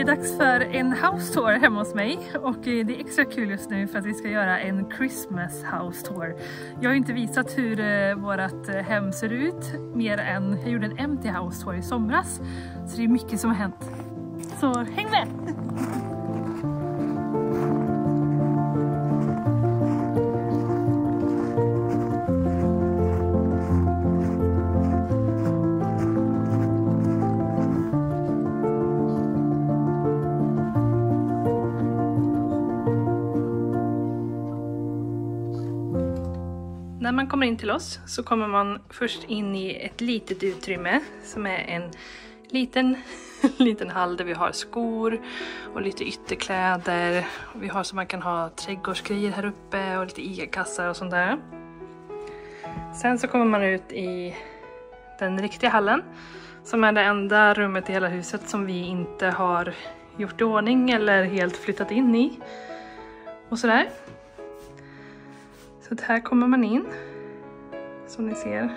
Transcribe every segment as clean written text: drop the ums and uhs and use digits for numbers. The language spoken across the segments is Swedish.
är dags för en house tour hemma hos mig och det är extra kul just nu för att vi ska göra en Christmas house tour. Jag har ju inte visat hur vårt hem ser ut mer än jag gjorde en empty house tour i somras. Så det är mycket som har hänt. Så häng med! När man kommer in till oss så kommer man först in i ett litet utrymme som är en liten hall där vi har skor och lite ytterkläder. Vi har så man kan ha trädgårdsgrejer här uppe och lite ICA-kassar och sånt där. Sen så kommer man ut i den riktiga hallen som är det enda rummet i hela huset som vi inte har gjort i ordning eller helt flyttat in i. Och sådär. Så här kommer man in, som ni ser,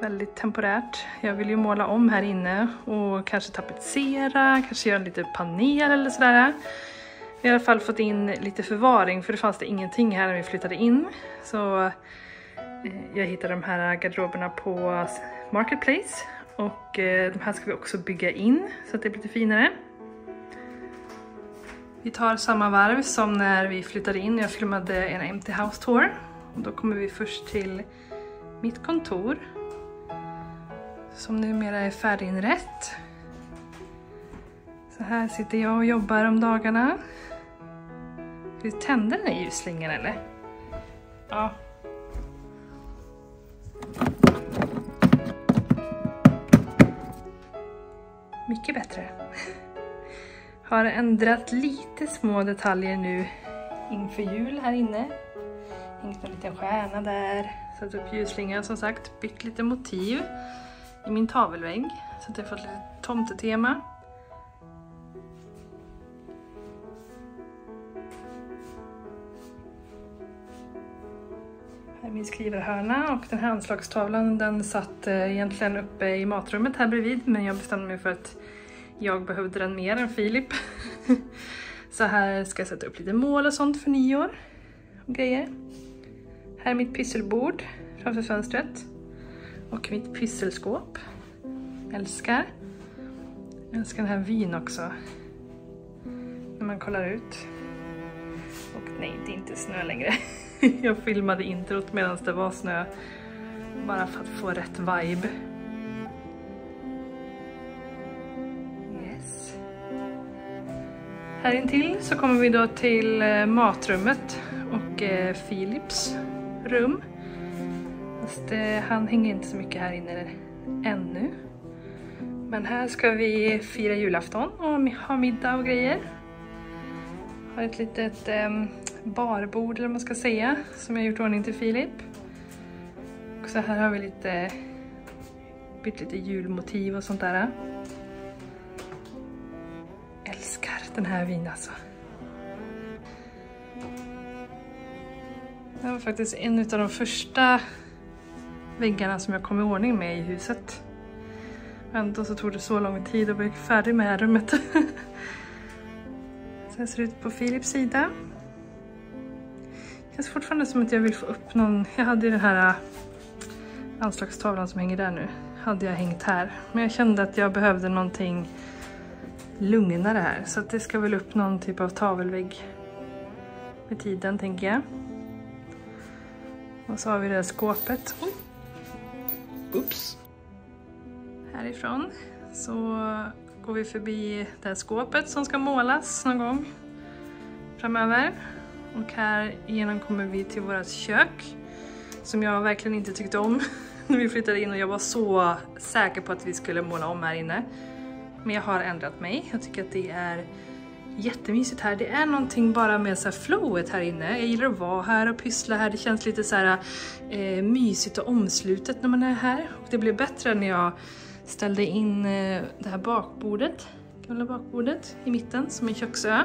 väldigt temporärt. Jag vill ju måla om här inne och kanske tapetsera, kanske göra lite panel eller sådär. Vi har i alla fall fått in lite förvaring för det fanns det ingenting här när vi flyttade in. Så jag hittade de här garderoberna på Marketplace och de här ska vi också bygga in så att det blir lite finare. Vi tar samma varv som när vi flyttade in. Jag filmade en empty house tour. Och då kommer vi först till mitt kontor. Som numera är färdiginrätt. Så här sitter jag och jobbar om dagarna. Ska vi tända den här ljusslingan eller? Ja. Mycket bättre. Har ändrat lite små detaljer nu inför jul här inne. Hängt en liten stjärna där. Satt upp ljusslingan som sagt. Bytt lite motiv i min tavelvägg. Så att jag fått lite tomtetema. Här är min skrivarhörna och den här anslagstavlan den satt egentligen uppe i matrummet här bredvid. Men jag bestämde mig för att jag behövde den mer än Filip. Så här ska jag sätta upp lite mål och sånt för nyår. Och grejer. Här är mitt pysselbord framför fönstret. Och mitt pysselskåp. Älskar den här vyn också. När man kollar ut. Och nej, det är inte snö längre. Jag filmade introt medan det var snö. Bara för att få rätt vibe. Här intill så kommer vi då till matrummet och Filips rum. Fast han hänger inte så mycket här inne ännu. Men här ska vi fira julafton och ha middag och grejer. Har ett litet barbord eller vad man ska säga som jag har gjort ordning till Filip. Och så här har vi bytt lite julmotiv och sånt där. Älskar den här vinen alltså. Det var faktiskt en av de första väggarna som jag kom i ordning med i huset. Ändå så tog det så lång tid att bli färdig med här rummet. Så här ser det ut på Filips sida. Det känns fortfarande som att jag vill få upp någon. Jag hade ju den här anslagstavlan som hänger där nu. Hade jag hängt här. Men jag kände att jag behövde någonting lugnare här. Så att det ska väl upp någon typ av tavelvägg med tiden tänker jag. Och så har vi det här skåpet. Oops. Härifrån så går vi förbi det här skåpet som ska målas någon gång framöver. Och här igenom kommer vi till vårt kök som jag verkligen inte tyckte om när vi flyttade in och jag var så säker på att vi skulle måla om här inne. Men jag har ändrat mig. Jag tycker att det är jättemysigt här. Det är någonting bara med så här flowet här inne. Jag gillar att vara här och pyssla här. Det känns lite så här mysigt och omslutet när man är här. Och det blev bättre när jag ställde in det här bakbordet. Gamla bakbordet i mitten som en köksö.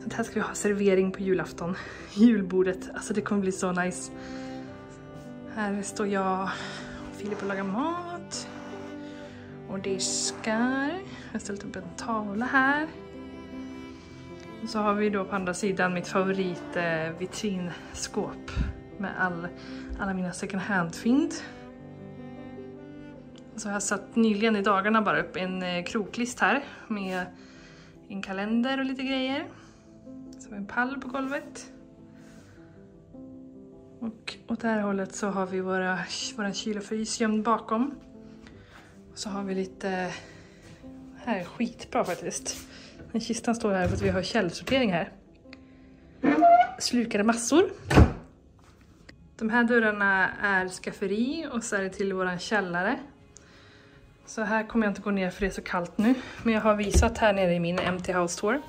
Så här ska vi ha servering på julafton. Julbordet. Alltså det kommer bli så nice. Här står jag och Filip och lagar mat. och diskar. Jag har ställt upp en tavla här. Och så har vi då på andra sidan mitt favorit vitrinskåp med alla mina second hand-fynd. Så jag har satt nyligen i dagarna bara upp en kroklist här med en kalender och lite grejer. Så en pall på golvet. Och åt det här hållet så har vi våran kyl och frys gömd bakom. Och så har vi lite... Här är skitbra faktiskt. Den kistan står här för att vi har källsortering här. Slukade massor. De här dörrarna är skafferi och så är det till våran källare. Så här kommer jag inte gå ner för det är så kallt nu. Men jag har visat här nere i min Empty House Tour.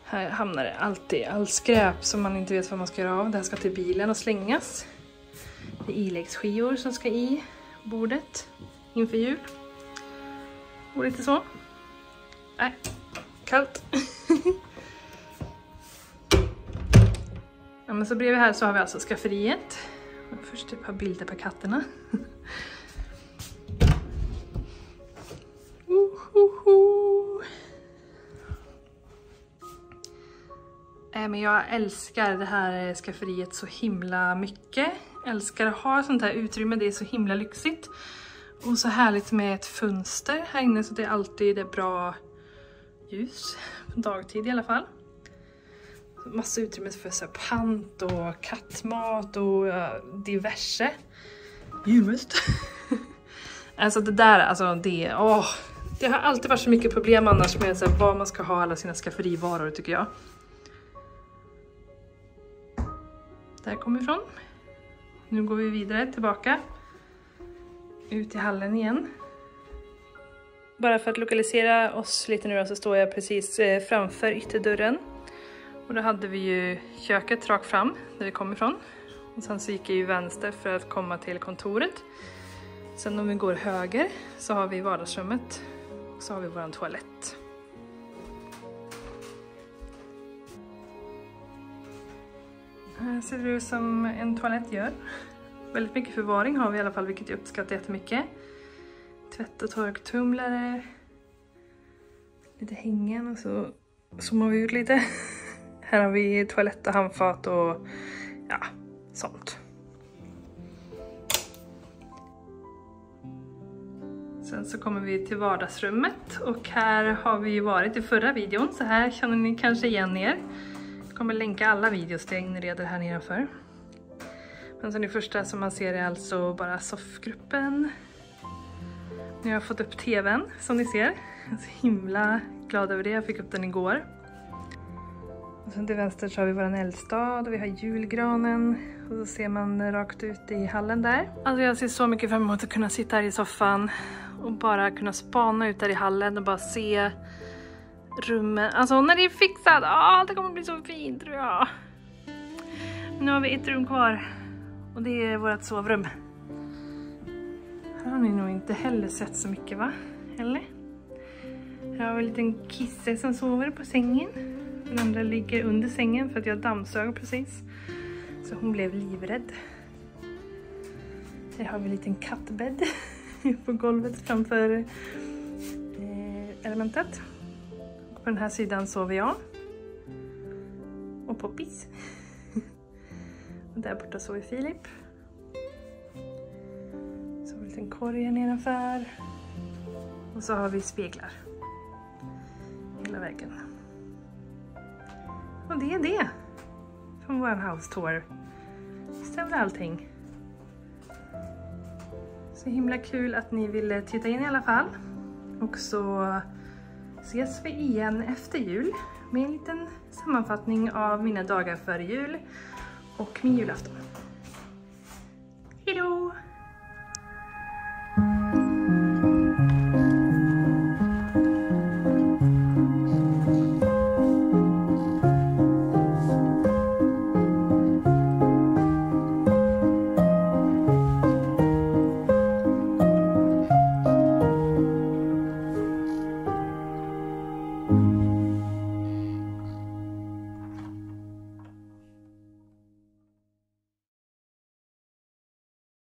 Här hamnar det alltid all skräp som man inte vet vad man ska göra av. Det här ska till bilen och slängas. Det är iläggsskivor som ska i bordet inför jul. Och lite så. Nej, kallt. Ja, men så bredvid här så har vi alltså skafferiet. Först ett par bilder på katterna. Men jag älskar det här skafferiet så himla mycket. Älskar att ha sånt här utrymme, det är så himla lyxigt. Och så härligt med ett fönster här inne så det är alltid bra ljus. På dagtid i alla fall. Massa utrymme för så här pant och kattmat och diverse. Julmust. Alltså det där, alltså det har alltid varit så mycket problem annars med så här, var man ska ha alla sina skafferivaror tycker jag. Där kommer vi ifrån. Nu går vi vidare tillbaka. Ut i hallen igen. Bara för att lokalisera oss lite nu då, så står jag precis framför ytterdörren. Och då hade vi ju köket rakt fram där vi kom ifrån. Och sen så gick jag ju vänster för att komma till kontoret. Sen om vi går höger så har vi vardagsrummet. Och så har vi våran toalett. Här ser det ut som en toalett gör. Väldigt mycket förvaring har vi i alla fall, vilket jag uppskattar jättemycket. Tvätt- och torktumlare. Lite hängen och så zoomar vi ut lite. Här har vi toalett och handfat och ja, sånt. Sen så kommer vi till vardagsrummet och här har vi varit i förra videon, så här känner ni kanske igen er. Jag kommer länka alla videos till jag inreder här nedanför. Men sen det första som man ser är alltså bara soffgruppen. Nu har jag fått upp tvn som ni ser. Jag är så himla glad över det, jag fick upp den igår. Och sen till vänster så har vi våran eldstad och vi har julgranen. Och så ser man rakt ut i hallen där. Alltså jag ser så mycket fram emot att kunna sitta här i soffan och bara kunna spana ut där i hallen och bara se rummen. Alltså när det är fixat, det kommer bli så fint tror jag. Nu har vi ett rum kvar och det är vårt sovrum. Här har ni nog inte heller sett så mycket va? Eller? Här har vi en liten kisse som sover på sängen. Den andra ligger under sängen för att jag dammsög precis. Så hon blev livrädd. Här har vi en liten kattbädd på golvet framför elementet. Och på den här sidan sover jag. Och Poppis. Och där borta sover Filip. Så har vi en liten korg här nedanför. Och så har vi speglar. Hela vägen. Och det är det. Från vår house tour. Stämmer allting. Så himla kul att ni ville titta in i alla fall. Och så ses vi igen efter jul. Med en liten sammanfattning av mina dagar före jul. Och min julafton.